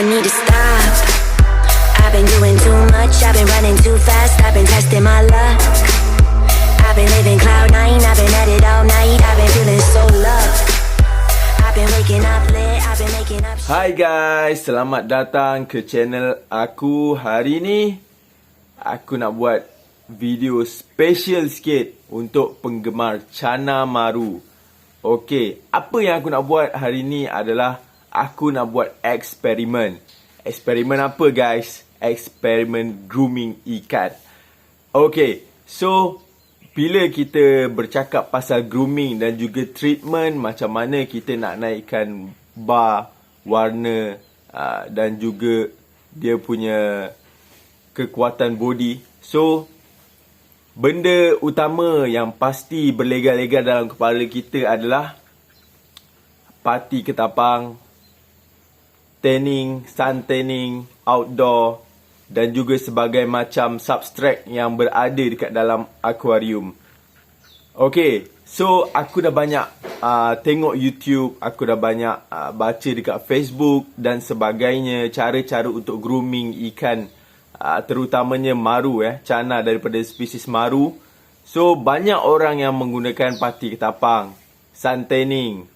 I need to stop. I've been doing too much, I've been running too fast, I've been testing my luck. I've been living cloud nine, I've been at it all night, I've been feeling so loved. I've been waking up late, I've been making up. Hai guys, selamat datang ke channel aku. Hari ni aku nak buat video special sikit untuk penggemar Chana Maru. Okey, apa yang aku nak buat hari ni adalah aku nak buat eksperimen. Eksperimen apa guys? Eksperimen grooming ikan. Okey, so bila kita bercakap pasal grooming dan juga treatment, macam mana kita nak naikkan bar, warna dan juga dia punya kekuatan body. So benda utama yang pasti berlega-lega dalam kepala kita adalah parti ketapang, tanning, sun tanning, outdoor dan juga sebagai macam substrat yang berada dekat dalam akuarium. Okay, so aku dah banyak tengok YouTube, aku dah banyak baca dekat Facebook dan sebagainya, cara-cara untuk grooming ikan, terutamanya maru, Chana daripada spesies maru. So banyak orang yang menggunakan parti ketapang, sun tanning,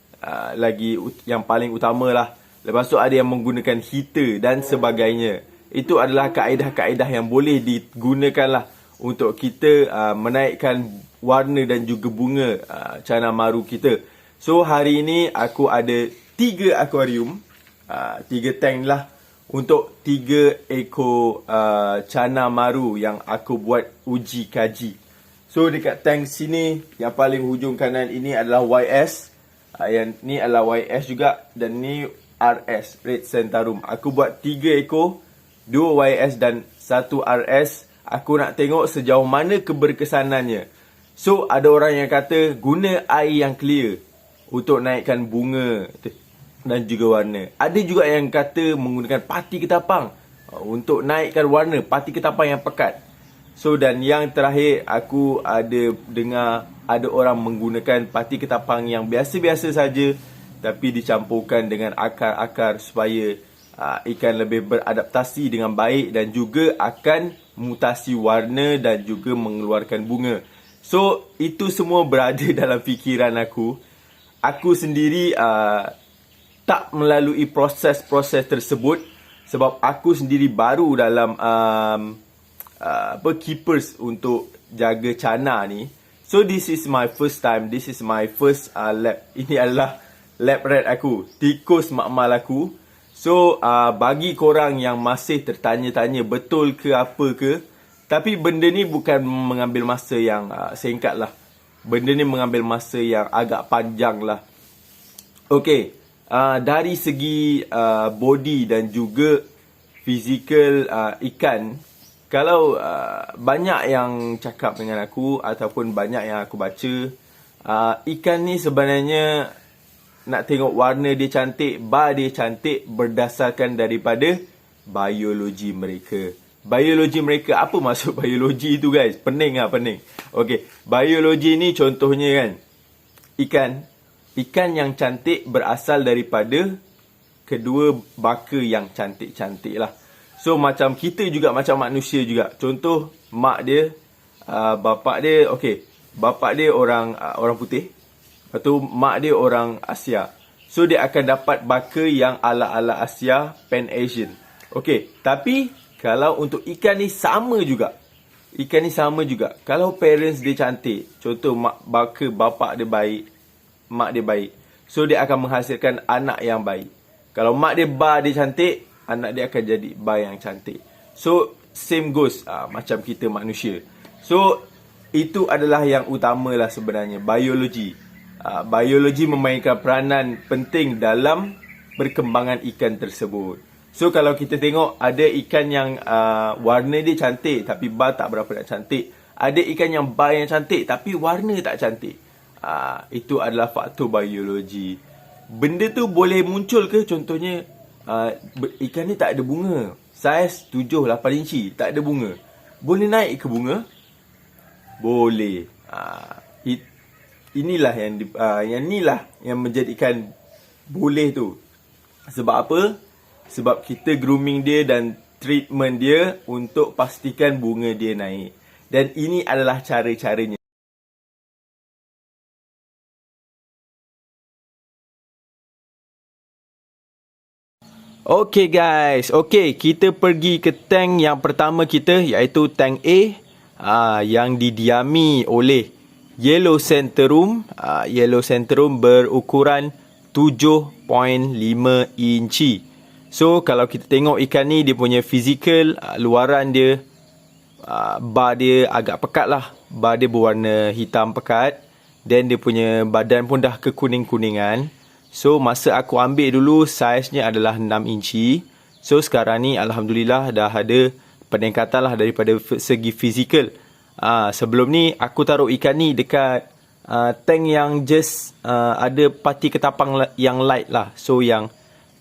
lagi yang paling utama lah. Lepas tu ada yang menggunakan heater dan sebagainya. Itu adalah kaedah-kaedah yang boleh digunakan lah untuk kita menaikkan warna dan juga bunga Chana Maru kita. So hari ini aku ada 3 akuarium, 3 tank lah untuk 3 ekor Chana Maru yang aku buat uji kaji. So dekat tank sini yang paling hujung kanan ini adalah YS. Yang ni adalah YS juga dan ni RS, Red Centarum. Aku buat 3 ekor, 2 YS dan 1 RS. Aku nak tengok sejauh mana keberkesanannya. So ada orang yang kata guna air yang clear untuk naikkan bunga dan juga warna. Ada juga yang kata menggunakan parti ketapang untuk naikkan warna, parti ketapang yang pekat. So dan yang terakhir, aku ada dengar ada orang menggunakan parti ketapang yang biasa-biasa saja tapi dicampurkan dengan akar-akar supaya ikan lebih beradaptasi dengan baik dan juga akan mutasi warna dan juga mengeluarkan bunga. So itu semua berada dalam fikiran aku. Aku sendiri tak melalui proses-proses tersebut sebab aku sendiri baru dalam keepers untuk jaga Chana ni. So this is my first time, this is my first lab. Ini adalah lab rat aku, tikus makmal aku. So bagi korang yang masih tertanya-tanya betul ke apa ke, tapi benda ni bukan mengambil masa yang singkat lah. Benda ni mengambil masa yang agak panjang lah. Okay, dari segi body dan juga fizikal ikan, kalau banyak yang cakap dengan aku ataupun banyak yang aku baca, ikan ni sebenarnya nak tengok warna dia cantik, bar dia cantik berdasarkan daripada biologi mereka. Biologi mereka, apa maksud biologi tu guys? Pening lah, pening. Okay, biologi ni contohnya kan, ikan yang cantik berasal daripada kedua baka yang cantik-cantik lah. So macam kita juga, macam manusia juga. Contoh mak dia, bapak dia, okay, bapak dia orang putih. Lepas tu mak dia orang Asia. So dia akan dapat baka yang ala-ala Asia, Pan Asian. Okay, tapi kalau untuk ikan ni sama juga. Ikan ni sama juga. Kalau parents dia cantik, contoh baka bapak dia baik, mak dia baik, so dia akan menghasilkan anak yang baik. Kalau mak dia bar dia cantik, anak dia akan jadi bar yang cantik. So same goes macam kita manusia. So itu adalah yang utama lah sebenarnya, biologi. Biologi memainkan peranan penting dalam perkembangan ikan tersebut. So kalau kita tengok, ada ikan yang warna dia cantik tapi bar tak berapa nak cantik. Ada ikan yang bar yang cantik tapi warna tak cantik. Itu adalah faktor biologi. Benda tu boleh muncul ke? Contohnya ikan ni tak ada bunga, saiz 7-8 inci, tak ada bunga, boleh naik ke bunga? Boleh. Inilah yang inilah yang menjadikan boleh tu. Sebab apa? Sebab kita grooming dia dan treatment dia untuk pastikan bunga dia naik. Dan ini adalah cara-caranya. Okay guys, okay, kita pergi ke tank yang pertama kita, iaitu tank A, yang didiami oleh Yellow Centerum. Yellow Centerum berukuran 7.5 inci. So kalau kita tengok ikan ni, dia punya fizikal, luaran dia, bar dia agak pekat lah. Bar dia berwarna hitam pekat. Dan dia punya badan pun dah kekuning-kuningan. So masa aku ambil dulu, saiznya adalah 6 inci. So sekarang ni Alhamdulillah dah ada peningkatan lah daripada segi fizikal. Sebelum ni aku taruh ikan ni dekat tank yang just ada parti ketapang yang light lah. So yang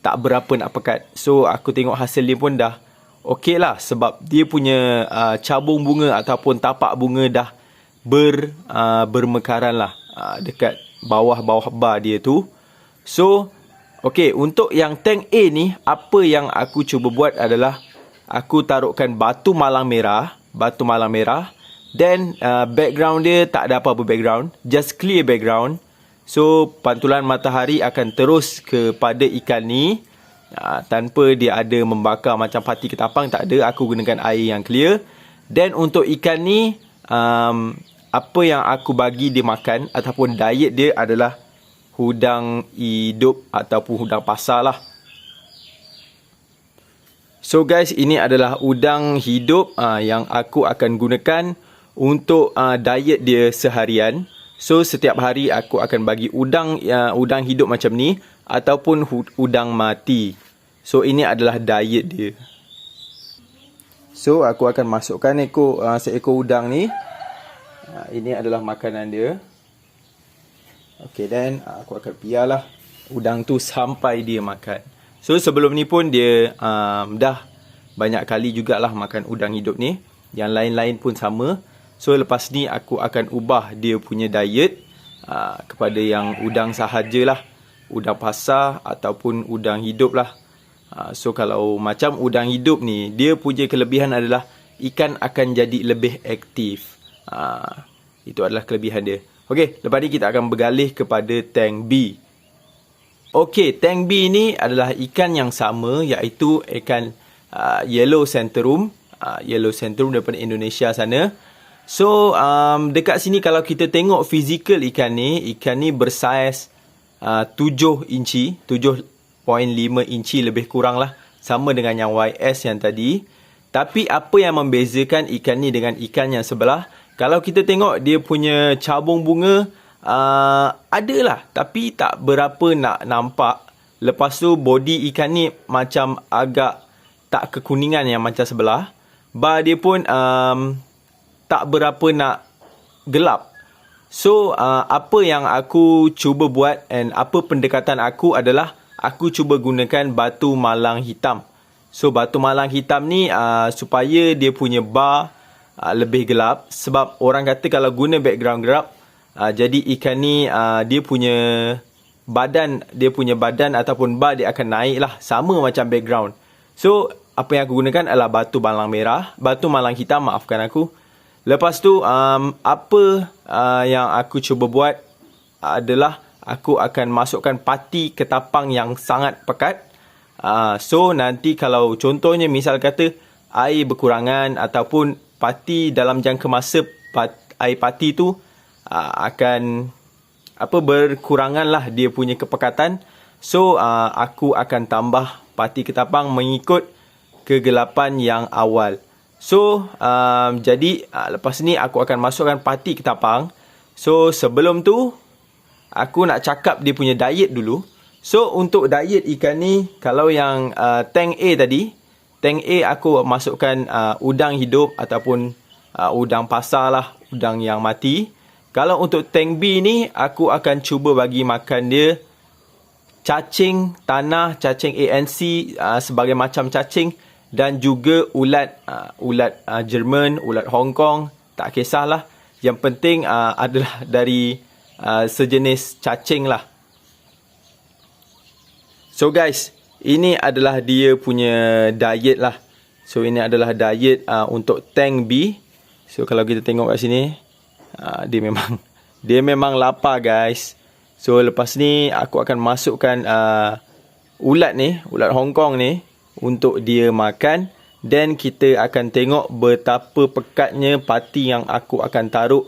tak berapa nak pekat. So aku tengok hasil dia pun dah okey lah. Sebab dia punya cabung bunga ataupun tapak bunga dah bermekaran lah dekat bawah-bawah bar dia tu. So, okay, untuk yang tank A ni, apa yang aku cuba buat adalah aku taruhkan batu malang merah. Dan background dia tak ada apa-apa background, just clear background. So, pantulan matahari akan terus kepada ikan ni, tanpa dia ada membakar macam pati ketapang, tak ada. Aku gunakan air yang clear. Dan untuk ikan ni, apa yang aku bagi dia makan ataupun diet dia adalah udang hidup ataupun udang pasar lah. So guys, ini adalah udang hidup yang aku akan gunakan untuk diet dia seharian. So setiap hari aku akan bagi udang hidup macam ni ataupun udang mati. So ini adalah diet dia. So aku akan masukkan seekor udang ni. Ini adalah makanan dia. Okay, then aku akan biarlah udang tu sampai dia makan. So sebelum ni pun dia dah banyak kali jugalah makan udang hidup ni. Yang lain-lain pun sama. So lepas ni aku akan ubah dia punya diet kepada yang udang sahajalah. Udang pasar ataupun udang hidup lah. So kalau macam udang hidup ni, dia punya kelebihan adalah ikan akan jadi lebih aktif. Itu adalah kelebihan dia. Okey, lepas ni kita akan bergalih kepada tank B. Okey, tank B ni adalah ikan yang sama, iaitu ikan Yellow Centerum. Yellow Centerum daripada Indonesia sana. So, dekat sini kalau kita tengok fizikal ikan ni bersaiz 7 inci, 7.5 inci lebih kurang lah. Sama dengan yang YS yang tadi. Tapi apa yang membezakan ikan ni dengan ikan yang sebelah, kalau kita tengok dia punya cabung bunga ada lah, tapi tak berapa nak nampak. Lepas tu body ikan ni macam agak tak kekuningan yang macam sebelah. Bar dia pun tak berapa nak gelap. So apa yang aku cuba buat and apa pendekatan aku adalah aku cuba gunakan batu malang hitam. So batu malang hitam ni supaya dia punya bar lebih gelap. Sebab orang kata kalau guna background gelap, jadi ikan ni dia punya badan ataupun bar dia akan naik lah, sama macam background. So apa yang aku gunakan adalah batu malang hitam, maafkan aku. Lepas tu apa yang aku cuba buat adalah aku akan masukkan pati ketapang yang sangat pekat. So nanti kalau contohnya misal kata air berkurangan ataupun pati dalam jangka masa air pati tu akan berkurangan lah dia punya kepekatan. So aku akan tambah pati ketapang mengikut kegelapan yang awal. So jadi lepas ni aku akan masukkan pati ketapang. So sebelum tu aku nak cakap dia punya diet dulu. So untuk diet ikan ni, kalau yang tank A tadi, tank A aku masukkan udang hidup ataupun udang pasar lah, udang yang mati. Kalau untuk tank B ni, aku akan cuba bagi makan dia cacing tanah, cacing ANC, sebagai macam cacing, dan juga ulat Jerman, ulat Hong Kong, tak kisahlah. Yang penting adalah dari sejenis cacing lah. So guys, ini adalah dia punya diet lah. So ini adalah diet untuk tank B. So kalau kita tengok kat sini, dia memang lapar guys. So lepas ni aku akan masukkan ulat Hong Kong ni untuk dia makan. Dan kita akan tengok betapa pekatnya parti yang aku akan taruh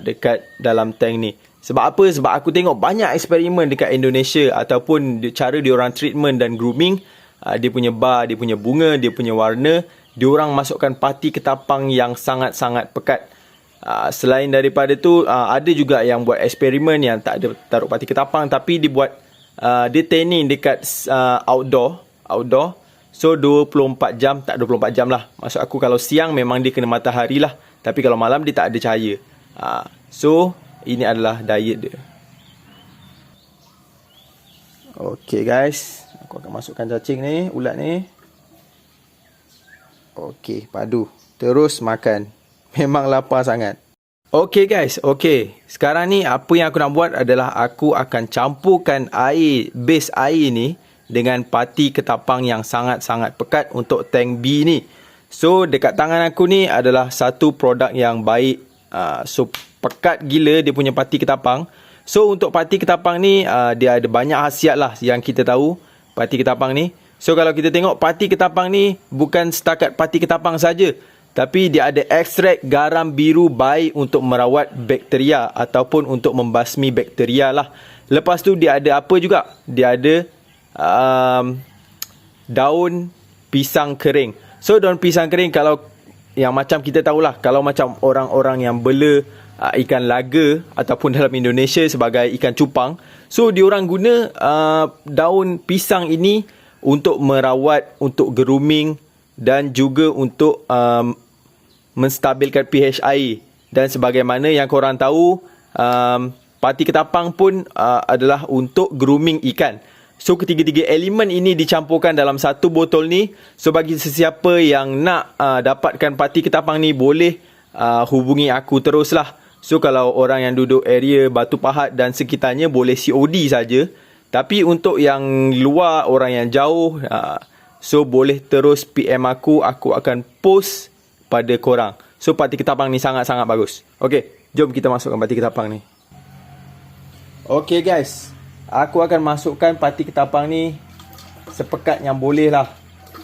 dekat dalam tank ni. Sebab apa? Sebab aku tengok banyak eksperimen dekat Indonesia ataupun cara diorang treatment dan grooming. Dia punya bar, dia punya bunga, dia punya warna. Diorang masukkan parti ketapang yang sangat-sangat pekat. Selain daripada tu, ada juga yang buat eksperimen yang tak ada taruh parti ketapang, tapi dia tanning dekat outdoor. So 24 jam, tak 24 jam lah. Maksud aku kalau siang memang dia kena matahari lah. Tapi kalau malam dia tak ada cahaya. So ini adalah diet dia. Okay guys, aku akan masukkan cacing ni, ulat ni. Okay, padu. Terus makan. Memang lapar sangat. Okay guys, okay. Sekarang ni apa yang aku nak buat adalah aku akan campurkan base air ni dengan parti ketapang yang sangat-sangat pekat untuk tank B ni. So dekat tangan aku ni adalah satu produk yang baik. So pekat gila dia punya parti ketapang. So untuk parti ketapang ni dia ada banyak khasiat lah yang kita tahu parti ketapang ni. So kalau kita tengok parti ketapang ni bukan setakat parti ketapang saja, tapi dia ada ekstrak garam biru baik untuk merawat bakteria ataupun untuk membasmi bakteria lah. Lepas tu dia ada apa juga? Dia ada daun pisang kering. So daun pisang kering, kalau yang macam kita tahulah, kalau macam orang-orang yang bela ikan laga ataupun dalam Indonesia sebagai ikan cupang, so diorang guna daun pisang ini untuk merawat, untuk grooming dan juga untuk menstabilkan pH air. Dan sebagaimana yang korang tahu, parti ketapang pun adalah untuk grooming ikan. So ketiga-tiga elemen ini dicampurkan dalam satu botol ni. So bagi sesiapa yang nak dapatkan parti ketapang ni, boleh hubungi aku teruslah. So kalau orang yang duduk area Batu Pahat dan sekitarnya boleh COD saja. Tapi untuk yang luar, orang yang jauh, so boleh terus PM aku akan post pada korang. So parti ketapang ni sangat-sangat bagus. Okay, jom kita masukkan parti ketapang ni. Okay guys, aku akan masukkan parti ketapang ni sepekat yang boleh lah.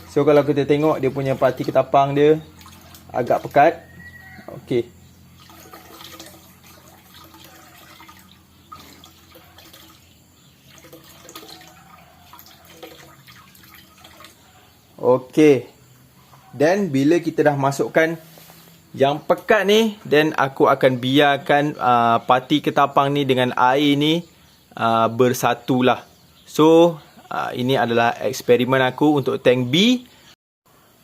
So kalau kita tengok dia punya parti ketapang dia agak pekat. Okay. Okay. Dan bila kita dah masukkan yang pekat ni, then aku akan biarkan parti ketapang ni dengan air ni bersatulah. So ini adalah eksperimen aku untuk tank B.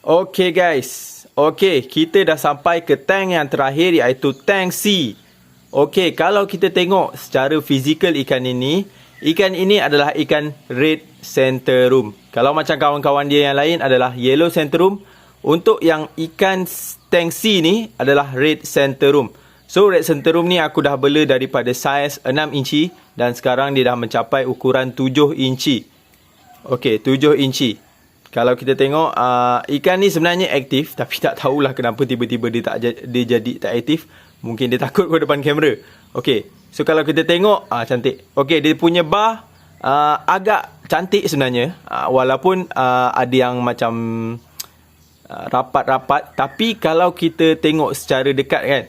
Okay guys, okay, kita dah sampai ke tank yang terakhir, iaitu tank C. Okay, kalau kita tengok secara fizikal ikan ini adalah ikan red centaurum. Kalau macam kawan-kawan dia yang lain adalah yellow centaurum. Untuk yang ikan tank C ni adalah red centaurum. So red centaurum ni aku dah bela daripada saiz 6 inci dan sekarang dia dah mencapai ukuran 7 inci. Okey, 7 inci. Kalau kita tengok ikan ni sebenarnya aktif, tapi tak tahulah kenapa tiba-tiba dia jadi tak aktif. Mungkin dia takut ke depan kamera. Okey, so kalau kita tengok cantik. Okey, dia punya bar agak cantik sebenarnya. Walaupun ada yang macam rapat-rapat, tapi kalau kita tengok secara dekat kan,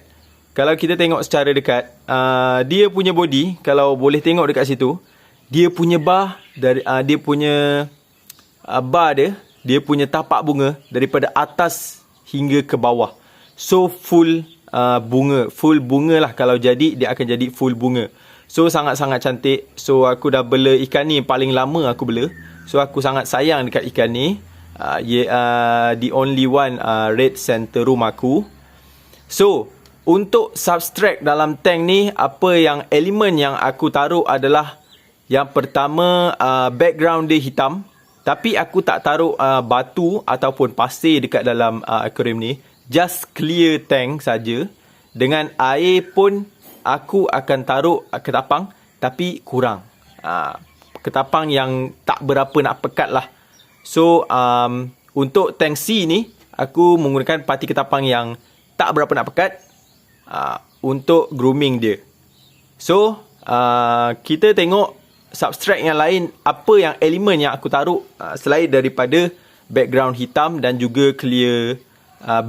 kalau kita tengok secara dekat, dia punya body, kalau boleh tengok dekat situ, dia punya bar dari dia punya bar dia punya tapak bunga daripada atas hingga ke bawah. So full bunga lah. Kalau jadi, dia akan jadi full bunga. So sangat-sangat cantik. So aku dah bela ikan ni paling lama aku bela. So aku sangat sayang dekat ikan ni. The only one red centaurum aku. So untuk substrate dalam tank ni, apa yang elemen yang aku taruh adalah, yang pertama background dia hitam, tapi aku tak taruh batu ataupun pasir dekat dalam aquarium ni. Just clear tank saja. Dengan air pun aku akan taruh ketapang, tapi kurang. Ketapang yang tak berapa nak pekat lah. So untuk tank C ni aku menggunakan parti ketapang yang tak berapa nak pekat untuk grooming dia. So kita tengok substrate yang lain, apa yang elemen yang aku taruh selain daripada background hitam dan juga clear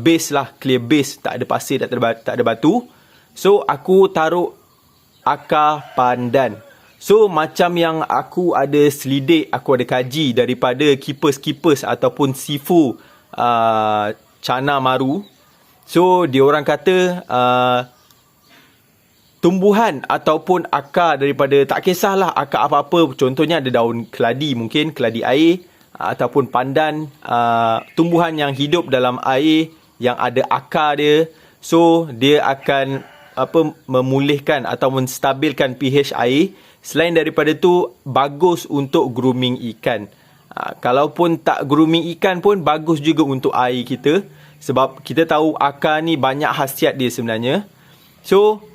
base lah, clear base, tak ada pasir, tak ada batu. So aku taruh akar pandan. So macam yang aku ada selidik, aku ada kaji daripada keepers ataupun sifu Cana Maru. So diorang kata tumbuhan ataupun akar daripada, tak kisahlah akar apa-apa, contohnya ada daun keladi, mungkin keladi air ataupun pandan, tumbuhan yang hidup dalam air yang ada akar dia. So dia akan memulihkan atau menstabilkan pH air. Selain daripada tu, bagus untuk grooming ikan. Kalaupun tak grooming ikan pun bagus juga untuk air kita. Sebab kita tahu akar ni banyak khasiat dia sebenarnya. So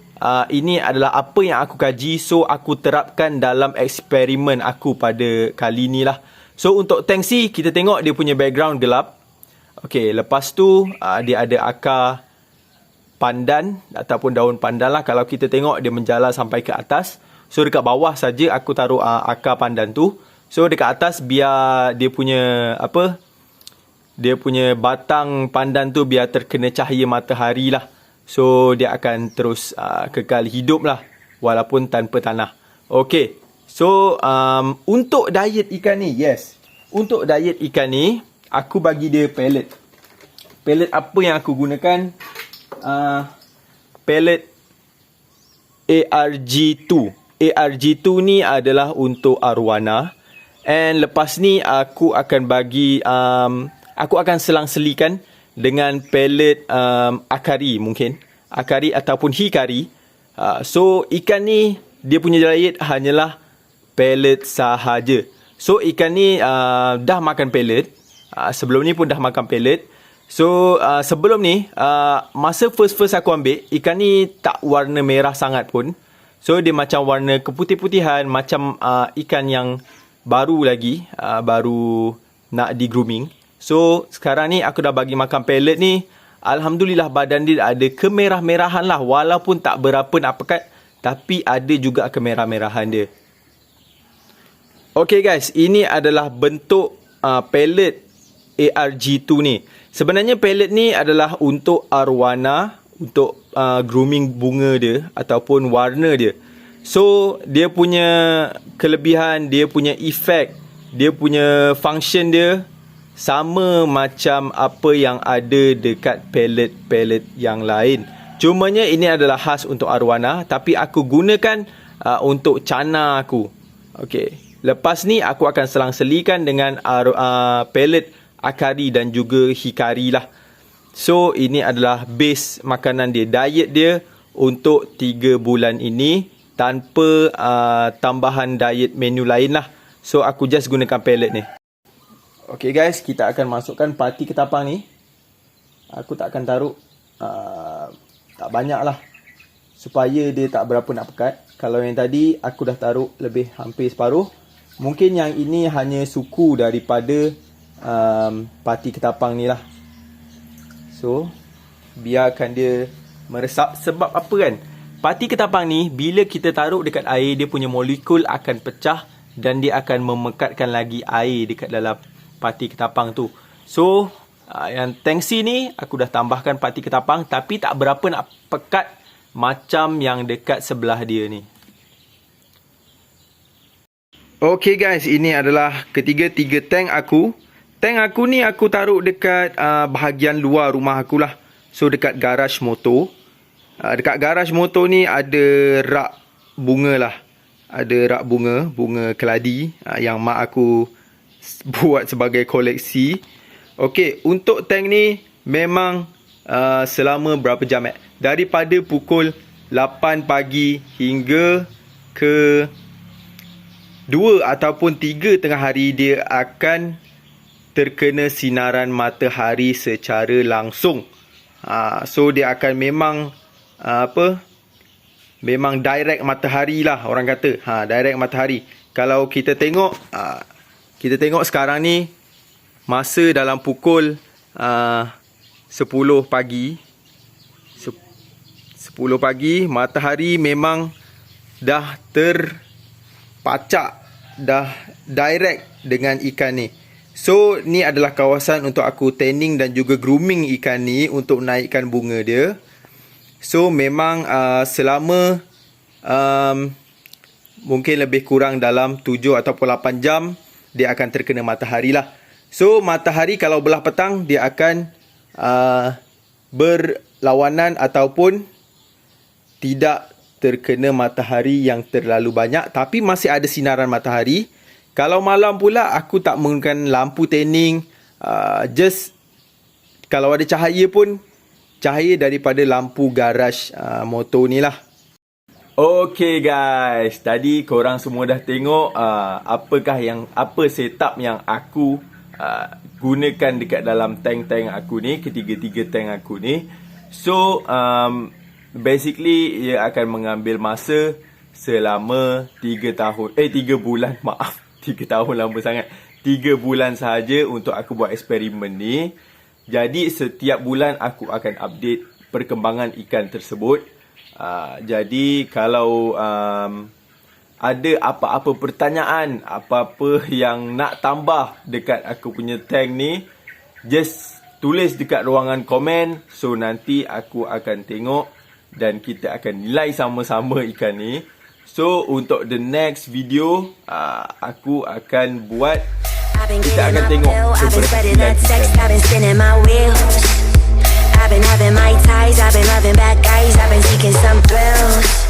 ini adalah apa yang aku kaji. So aku terapkan dalam eksperimen aku pada kali ni lah. So untuk tank C, kita tengok dia punya background gelap. Okay, lepas tu dia ada akar pandan ataupun daun pandan lah. Kalau kita tengok dia menjalar sampai ke atas. So dekat bawah saja aku taruh akar pandan tu. So dekat atas biar dia punya dia punya batang pandan tu biar terkena cahaya matahari lah. So dia akan terus kekal hidup lah walaupun tanpa tanah. Okay. So untuk diet ikan ni, yes. Untuk diet ikan ni aku bagi dia pellet. Pellet apa yang aku gunakan? Pellet ARG2. ARG2 ni adalah untuk arwana. And lepas ni aku akan bagi aku akan selang-selikan dengan pellet akari mungkin. Akari ataupun hikari. So ikan ni dia punya diet hanyalah pellet sahaja. So ikan ni dah makan pellet. Sebelum ni pun dah makan pellet. So sebelum ni masa first aku ambil, ikan ni tak warna merah sangat pun. So dia macam warna keputih-putihan, macam ikan yang baru lagi, baru nak di grooming. So sekarang ni aku dah bagi makan pellet ni, alhamdulillah badan dia ada kemerah-merahan lah, walaupun tak berapa nak pekat, tapi ada juga kemerah-merahan dia. Okay guys, ini adalah bentuk pellet ARG2 ni. Sebenarnya pellet ni adalah untuk arwana, untuk grooming bunga dia ataupun warna dia. So dia punya kelebihan, dia punya efek, dia punya function dia sama macam apa yang ada dekat pellet-pellet yang lain. Cumanya ini adalah khas untuk arwana, tapi aku gunakan untuk cana aku. Okay. Lepas ni aku akan selang-selikan dengan pellet akari dan juga hikari lah. So ini adalah base makanan dia, diet dia untuk 3 bulan ini tanpa tambahan diet menu lain lah. So aku just gunakan pellet ni. Okay guys, kita akan masukkan parti ketapang ni. Aku tak akan taruh tak banyak lah, supaya dia tak berapa nak pekat. Kalau yang tadi aku dah taruh lebih hampir separuh. Mungkin yang ini hanya suku daripada parti ketapang ni lah. So biarkan dia meresap. Sebab apa kan, parti ketapang ni bila kita taruh dekat air, dia punya molekul akan pecah dan dia akan memekatkan lagi air dekat dalam parti ketapang tu. So yang tank C ni aku dah tambahkan parti ketapang, tapi tak berapa nak pekat macam yang dekat sebelah dia ni. Okay guys, ini adalah ketiga-tiga tank aku. Tank aku ni aku taruh dekat bahagian luar rumah aku lah. So dekat garaj motor. Dekat garaj motor ni ada rak bunga lah. Ada rak bunga, bunga keladi yang mak aku buat sebagai koleksi. Okay, untuk tank ni memang selama berapa jam daripada pukul 8 pagi hingga ke 2 ataupun 3 tengah hari dia akan terkena sinaran matahari secara langsung. So dia akan memang memang direct matahari lah orang kata. Direct matahari. Kalau kita tengok sekarang ni masa dalam pukul 10 pagi. 10 pagi, matahari memang dah terpacak, dah direct dengan ikan ni. So, ni adalah kawasan untuk aku tanning dan juga grooming ikan ni untuk naikkan bunga dia. So, memang selama mungkin lebih kurang dalam 7 ataupun 8 jam, dia akan terkena matahari lah. So, matahari kalau belah petang, dia akan berlawanan ataupun tidak terkena matahari yang terlalu banyak, tapi masih ada sinaran matahari. Kalau malam pula, aku tak menggunakan lampu tanning, just kalau ada cahaya pun, cahaya daripada lampu garaj motor ni lah. Okay guys, tadi korang semua dah tengok apa setup yang aku gunakan dekat dalam tank-tank aku ni, ketiga-tiga tank aku ni. So, basically, ia akan mengambil masa selama 3 bulan. Maaf, 3 tahun lama sangat. 3 bulan sahaja untuk aku buat eksperimen ni. Jadi, setiap bulan aku akan update perkembangan ikan tersebut. Jadi, kalau ada apa-apa pertanyaan, apa-apa yang nak tambah dekat aku punya tank ni, just tulis dekat ruangan komen. So, nanti aku akan tengok dan kita akan nilai sama-sama ikan ni. So, untuk the next video, aku akan buat, kita akan tengok keberhasilan ikan ni. I've been having my ties, I've been loving bad guys, I've been seeking some thrills.